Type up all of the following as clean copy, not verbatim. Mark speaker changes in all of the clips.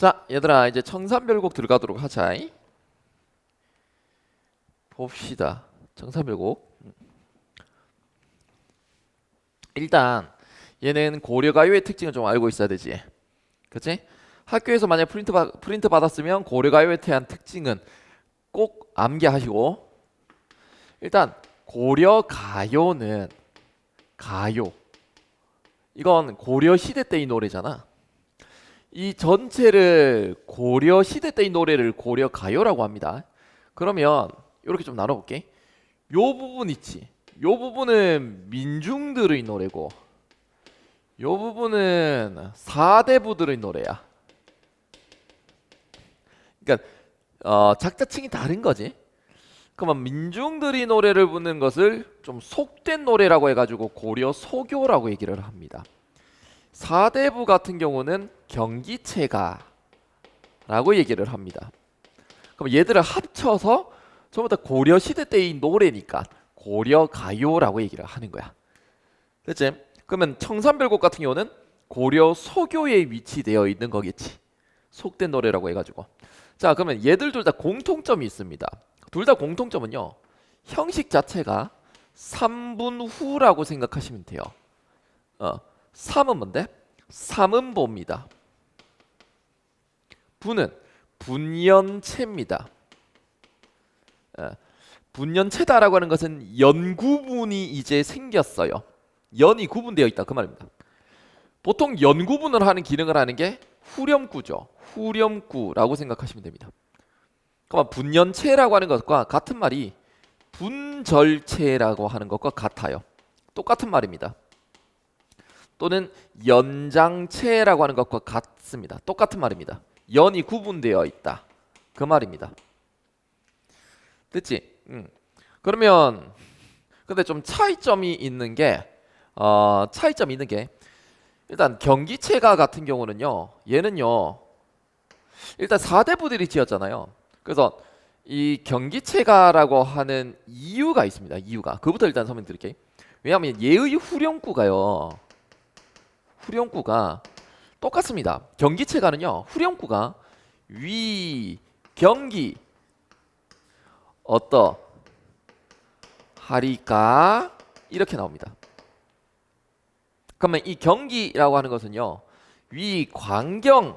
Speaker 1: 자, 얘들아, 이제 청산별곡 들어가도록 하자. 봅시다. 청산별곡. 일단 얘는 고려가요의 특징을 좀 알고 있어야 되지. 그치? 학교에서 만약 프린트 받았으면 고려가요에 대한 특징은 꼭 암기하시고, 일단 고려가요는 가요. 이건 고려시대 때의 노래잖아. 이 전체를 고려시대 때의 노래를 고려가요라고 합니다. 그러면 이렇게 좀 나눠볼게. 요 부분 있지. 요 부분은 민중들의 노래고, 요 부분은 사대부들의 노래야. 그러니까 작자층이 다른 거지. 그러면 민중들이 노래를 부르는 것을 좀 속된 노래라고 해가지고 고려 소교라고 얘기를 합니다. 사대부 같은 경우는 경기체가라고 얘기를 합니다. 그럼 얘들을 합쳐서 전부 다 고려 시대 때의 노래니까 고려 가요라고 얘기를 하는 거야. 됐지? 그러면 청산별곡 같은 경우는 고려 소교에 위치되어 있는 거겠지. 속된 노래라고 해가지고. 자, 그러면 얘들 둘 다 공통점이 있습니다. 둘 다 공통점은요, 형식 자체가 3분후라고 생각하시면 돼요. 3은 뭔데? 삼음보입니다. 부는 분연체입니다. 분연체다라고 하는 것은 연구분이 이제 생겼어요. 연이 구분되어 있다 그 말입니다. 보통 연구분을 하는 기능을 하는 게 후렴구죠. 후렴구라고 생각하시면 됩니다. 그럼 분연체라고 하는 것과 같은 말이 분절체라고 하는 것과 같아요. 똑같은 말입니다. 또는 연장체라고 하는 것과 같습니다. 똑같은 말입니다. 연이 구분되어 있다 그 말입니다. 됐지? 그러면 근데 좀 차이점이 있는 게 일단 경기체가 같은 경우는요, 얘는요 일단 4대부들이 지었잖아요. 그래서 이 경기체가라고 하는 이유가 있습니다. 이유가 그부터 일단 설명드릴게요. 왜냐하면 얘의 후렴구가 똑같습니다. 경기체가는요, 후렴구가 위 경기 어떠 하리까 이렇게 나옵니다. 그러면 이 경기라고 하는 것은요, 위 광경이라는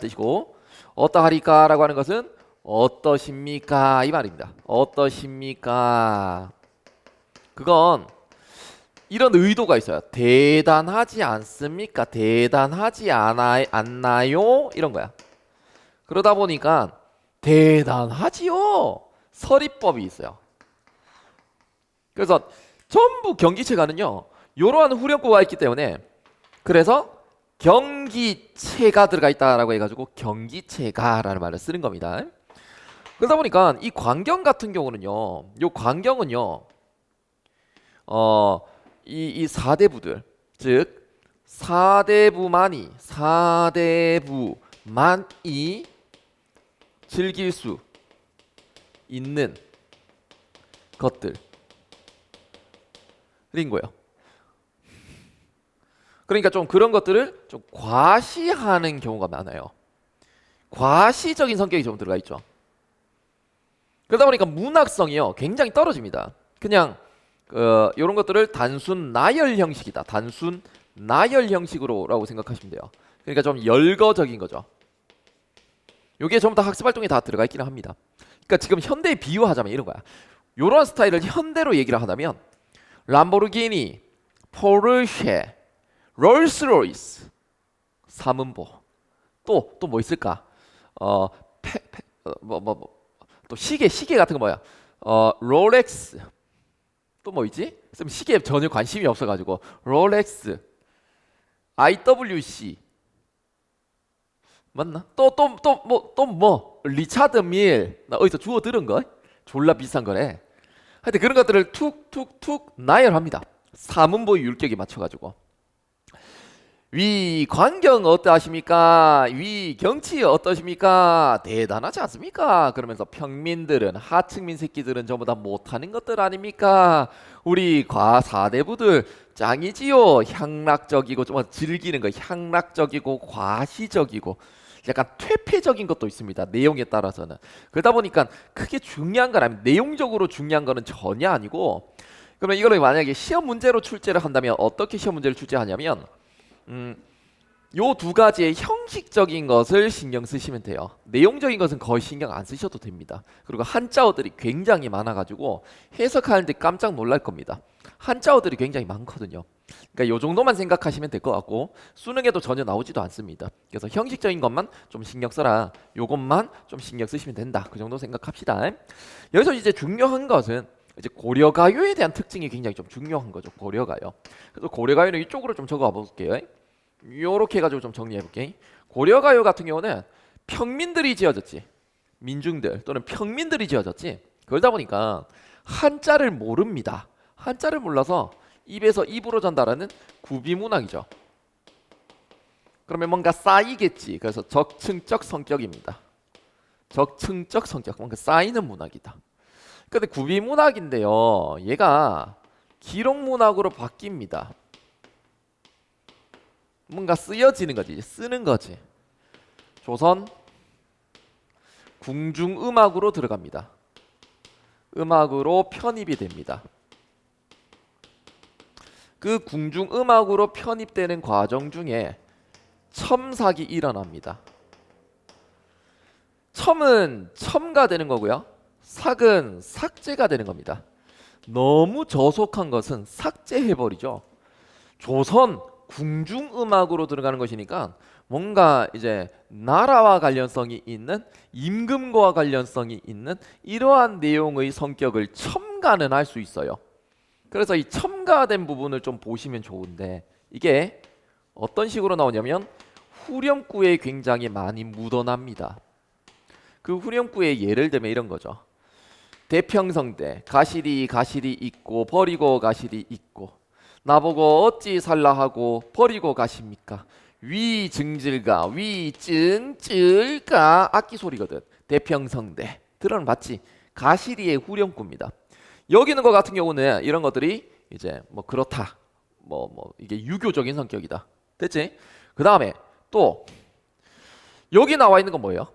Speaker 1: 뜻이고, 어떠하리까라고 하는 것은 어떠십니까 이 말입니다. 어떠십니까? 그건 이런 의도가 있어요. 대단하지 않습니까? 대단하지 않나요? 이런 거야. 그러다 보니까 대단하지요. 서리법이 있어요. 그래서 전부 경기체가는요, 이러한 후렴구가 있기 때문에, 그래서 경기체가 들어가 있다라고 해가지고 경기체가라는 말을 쓰는 겁니다. 그러다 보니까 이 광경 같은 경우는요, 요 광경은요, 이 사대부들, 즉 사대부만이 즐길 수 있는 것들인 거예요. 그러니까 좀 그런 것들을 좀 과시하는 경우가 많아요. 과시적인 성격이 좀 들어가 있죠. 그러다 보니까 문학성이요, 굉장히 떨어집니다. 그냥 이런 것들을 단순 나열 형식이다. 단순 나열 형식으로라고 생각하시면 돼요. 그러니까 좀 열거적인 거죠. 요게 전부 다 학습 활동에 다 들어가 있기는 합니다. 그러니까 지금 현대에 비유하자면 이런 거야. 요런 스타일을 현대로 얘기를 하자면 람보르기니, 포르쉐, 롤스로이스, 삼음보. 또 뭐 있을까? 또 시계 같은 거 뭐야? 롤렉스. 또 뭐 있지? 시계에 전혀 관심이 없어가지고 롤렉스, IWC 맞나? 또 뭐 리차드 밀, 나 어디서 주워 들은 거? 졸라 비싼 거래. 하여튼 그런 것들을 툭툭툭 나열합니다. 삼음보의 율격에 맞춰가지고. 위 광경 어떠하십니까? 위 경치 어떠십니까? 대단하지 않습니까? 그러면서 평민들은 하층민 새끼들은 전부 다 못하는 것들 아닙니까? 우리 과사대부들 짱이지요. 향락적이고 좀 즐기는 거 향락적이고 과시적이고 약간 퇴폐적인 것도 있습니다. 내용에 따라서는. 그러다 보니까 크게 중요한 건 아니면 내용적으로 중요한 거는 전혀 아니고 그러면 이거를 만약에 시험 문제로 출제를 한다면 어떻게 시험 문제를 출제하냐면 요 두 가지의 형식적인 것을 신경 쓰시면 돼요. 내용적인 것은 거의 신경 안 쓰셔도 됩니다. 그리고 한자어들이 굉장히 많아가지고 해석하는데 깜짝 놀랄 겁니다. 한자어들이 굉장히 많거든요. 그러니까 요 정도만 생각하시면 될 것 같고 수능에도 전혀 나오지도 않습니다. 그래서 형식적인 것만 좀 신경 써라. 요것만 좀 신경 쓰시면 된다. 그 정도 생각합시다. 여기서 이제 중요한 것은 이제 고려가요에 대한 특징이 굉장히 좀 중요한 거죠. 고려가요. 그래서 고려가요는 이쪽으로 좀 적어 볼게요. 요렇게 해가지고 좀 정리해 볼게. 고려가요 같은 경우는 평민들이 지어졌지. 민중들 또는 평민들이 지어졌지. 그러다 보니까 한자를 모릅니다. 한자를 몰라서 입에서 입으로 전달하는 구비문학이죠. 그러면 뭔가 쌓이겠지. 그래서 적층적 성격입니다. 적층적 성격, 뭔가 쌓이는 문학이다. 근데 구비문학인데요. 얘가 기록문학으로 바뀝니다. 뭔가 쓰여지는 거지. 쓰는 거지. 조선 궁중음악으로 들어갑니다. 음악으로 편입이 됩니다. 그 궁중음악으로 편입되는 과정 중에 첨삭이 일어납니다. 첨은 첨가되는 거고요. 삭은 삭제가 되는 겁니다. 너무 저속한 것은 삭제해버리죠. 조선 궁중음악으로 들어가는 것이니까 뭔가 이제 나라와 관련성이 있는 임금과 관련성이 있는 이러한 내용의 성격을 첨가는 할 수 있어요. 그래서 이 첨가된 부분을 좀 보시면 좋은데 이게 어떤 식으로 나오냐면 후렴구에 굉장히 많이 묻어납니다. 그 후렴구의 예를 들면 이런 거죠. 대평성대 가시리 가시리 있고 버리고 가시리 있고 나보고 어찌 살라 하고 버리고 가십니까? 위증질가 위증질가 악기 소리거든. 대평성대 들어봤지? 가시리의 후렴구입니다. 여기 있는 것 같은 경우는 이런 것들이 이제 뭐 그렇다 뭐 이게 유교적인 성격이다. 됐지? 그 다음에 또 여기 나와 있는 건 뭐예요?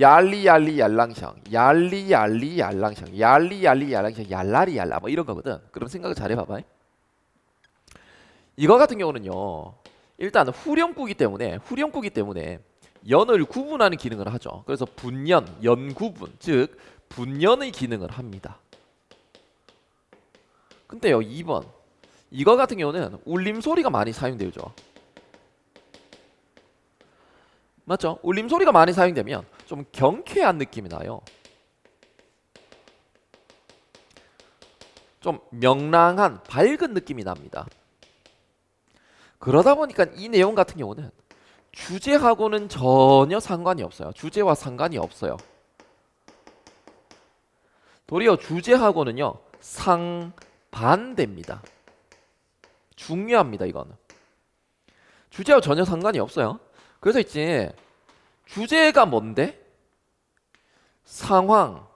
Speaker 1: 얄리얄리 얄랑샹 얄리얄리 얄랑샹 얄리얄리 얄랑샹 얄라리 얄라 뭐 이런 거거든. 그럼 생각을 잘 해봐봐. 이거 같은 경우는요 일단 후렴구기 때문에 연을 구분하는 기능을 하죠. 그래서 분연, 연구분 즉 분연의 기능을 합니다. 근데요 2번 이거 같은 경우는 울림소리가 많이 사용되죠. 맞죠? 울림소리가 많이 사용되면 좀 경쾌한 느낌이 나요. 좀 명랑한 밝은 느낌이 납니다. 그러다 보니까 이 내용 같은 경우는 주제하고는 전혀 상관이 없어요. 주제와 상관이 없어요. 도리어 주제하고는요 상반대입니다. 중요합니다. 이거는 주제와 전혀 상관이 없어요. 그래서 있지 주제가 뭔데? 상황,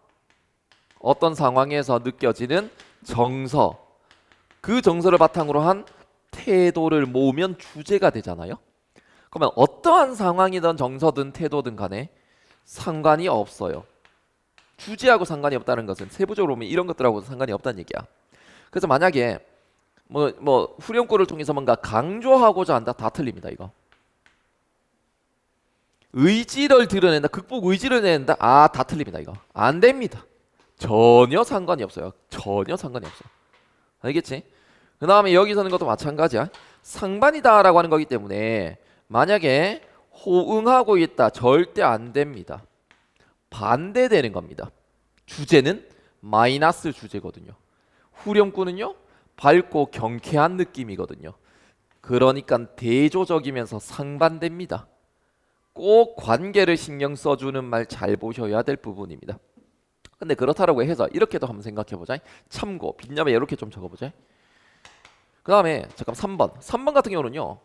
Speaker 1: 어떤 상황에서 느껴지는 정서, 그 정서를 바탕으로 한 태도를 모으면 주제가 되잖아요. 그러면 어떠한 상황이든 정서든 태도든 간에 상관이 없어요. 주제하고 상관이 없다는 것은 세부적으로 보면 이런 것들하고 상관이 없다는 얘기야. 그래서 만약에 뭐 후렴구를 통해서 뭔가 강조하고자 한다, 다 틀립니다. 이거 의지를 드러낸다, 극복 의지를 내는다, 다 틀립니다. 이거 안 됩니다. 전혀 상관이 없어요. 전혀 상관이 없어. 알겠지? 그 다음에 여기서는 것도 마찬가지야. 상반이다라고 하는 거기 때문에 만약에 호응하고 있다, 절대 안 됩니다. 반대되는 겁니다. 주제는 마이너스 주제거든요. 후렴구는요 밝고 경쾌한 느낌이거든요. 그러니까 대조적이면서 상반됩니다. 꼭 관계를 신경 써주는 말 잘 보셔야 될 부분입니다. 근데 그렇다라고 해서 이렇게도 한번 생각해보자. 참고 빈념에 이렇게 좀 적어보자. 그 다음에 잠깐 3번 같은 경우는요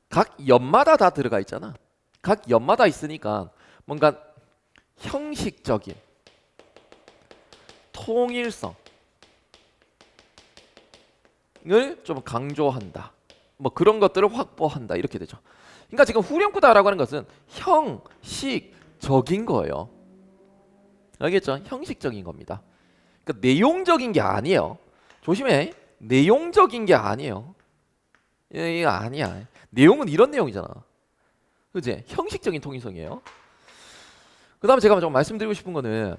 Speaker 1: 각 연마다 다 들어가 있잖아. 각 연마다 있으니까 뭔가 형식적인 통일성을 좀 강조한다. 뭐 그런 것들을 확보한다. 이렇게 되죠. 그러니까 지금 후렴구다라고 하는 것은 형식적인 거예요. 알겠죠? 형식적인 겁니다. 그러니까 내용적인 게 아니에요. 조심해. 내용적인 게 아니에요. 이거 아니야. 내용은 이런 내용이잖아. 그치? 형식적인 통일성이에요. 그 다음에 제가 좀 말씀드리고 싶은 거는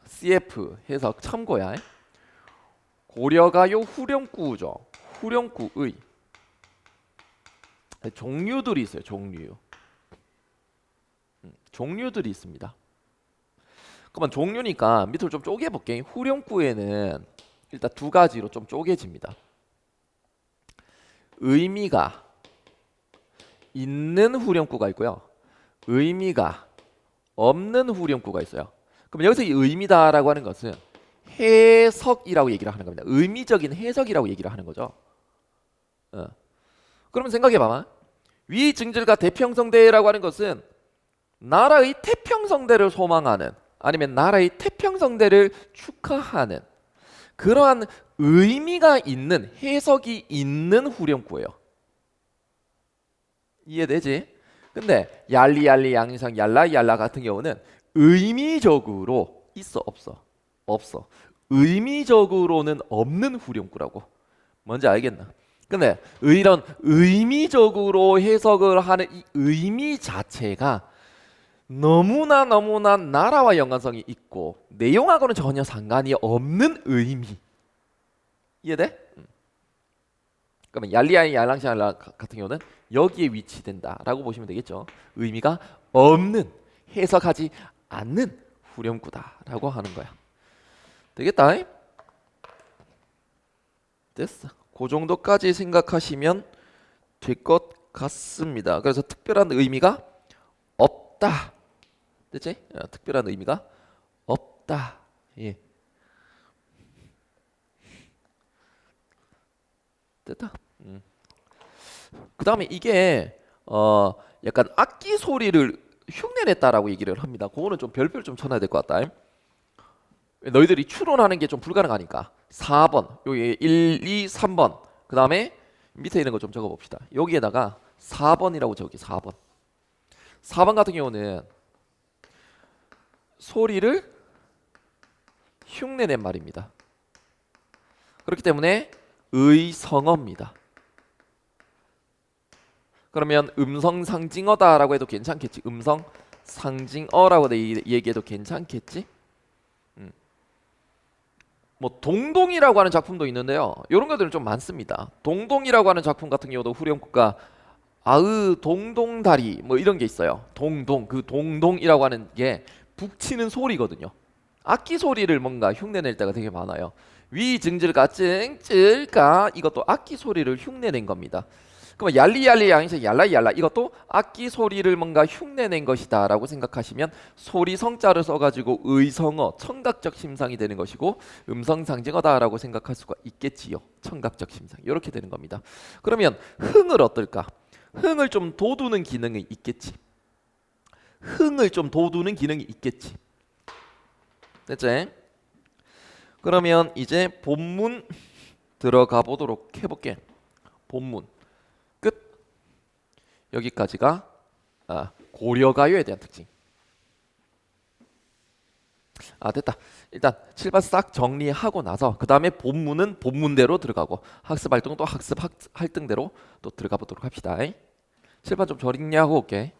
Speaker 1: CF 해석 참고야. 고려가요 후렴구죠. 후렴구의 종류들이 있어요. 종류들이 있습니다. 그러면 종류니까 밑으로 좀 쪼개볼게. 후렴구에는 일단 두 가지로 좀 쪼개집니다. 의미가 있는 후렴구가 있고요. 의미가 없는 후렴구가 있어요. 그럼 여기서 이 의미다라고 하는 것은 해석이라고 얘기를 하는 겁니다. 의미적인 해석이라고 얘기를 하는 거죠. 그러면 생각해봐봐. 위증절과 태평성대라고 하는 것은 나라의 태평성대를 소망하는, 아니면 나라의 태평성대를 축하하는 그러한 의미가 있는, 해석이 있는 후렴구예요. 이해되지? 근데 얄리얄리 양상 얄라얄라 같은 경우는 의미적으로 있어 없어? 없어. 의미적으로는 없는 후렴구라고. 뭔지 알겠나? 근데 이런 의미적으로 해석을 하는 이 의미 자체가 너무나 나라와 연관성이 있고 내용하고는 전혀 상관이 없는 의미. 이해돼? 그러면 얄리야이 얄랑샤라 같은 경우는 여기에 위치된다라고 보시면 되겠죠. 의미가 없는, 해석하지 않는 후렴구다라고 하는 거야. 되겠다. 됐어. 그 정도까지 생각하시면 될 것 같습니다. 그래서 특별한 의미가 없다. 됐지? 특별한 의미가 없다. 예. 됐다. 그 다음에 이게 약간 악기 소리를 흉내냈다라고 얘기를 합니다. 그거는 좀 별표를 좀 쳐놔야 될 것 같다. 너희들이 추론하는 게 좀 불가능하니까 4번 여기 1, 2, 3번 그 다음에 밑에 있는 거 좀 적어봅시다. 여기에다가 4번이라고 적이 4번. 4번 같은 경우는 소리를 흉내낸 말입니다. 그렇기 때문에 의성어입니다. 그러면 음성상징어다라고 해도 괜찮겠지. 음성상징어라고 얘기해도 괜찮겠지. 뭐 동동이라고 하는 작품도 있는데요. 이런 것들은 좀 많습니다. 동동이라고 하는 작품 같은 경우도 후렴구가 아으 동동다리 뭐 이런 게 있어요. 동동, 그 동동이라고 하는 게 북치는 소리거든요. 악기 소리를 뭔가 흉내낼 때가 되게 많아요. 위증질까 찡찔까 이것도 악기 소리를 흉내낸 겁니다. 그럼 얄리얄리 양에서 얄라얄라 이것도 악기 소리를 뭔가 흉내낸 것이다 라고 생각하시면 소리성자를 써가지고 의성어, 청각적 심상이 되는 것이고 음성상징어다 라고 생각할 수가 있겠지요. 청각적 심상 이렇게 되는 겁니다. 그러면 흥을 어떨까? 흥을 좀 돋우는 기능이 있겠지. 흥을 좀 돋우는 기능이 있겠지. 됐지? 그러면 이제 본문 들어가 보도록 해볼게. 본문 끝. 여기까지가 고려가요에 대한 특징. 됐다. 일단 7반 싹 정리하고 나서 그 다음에 본문은 본문대로 들어가고 학습활동은 또 학습 할등대로 또 들어가 보도록 합시다. 7반 좀 정리하고 올게.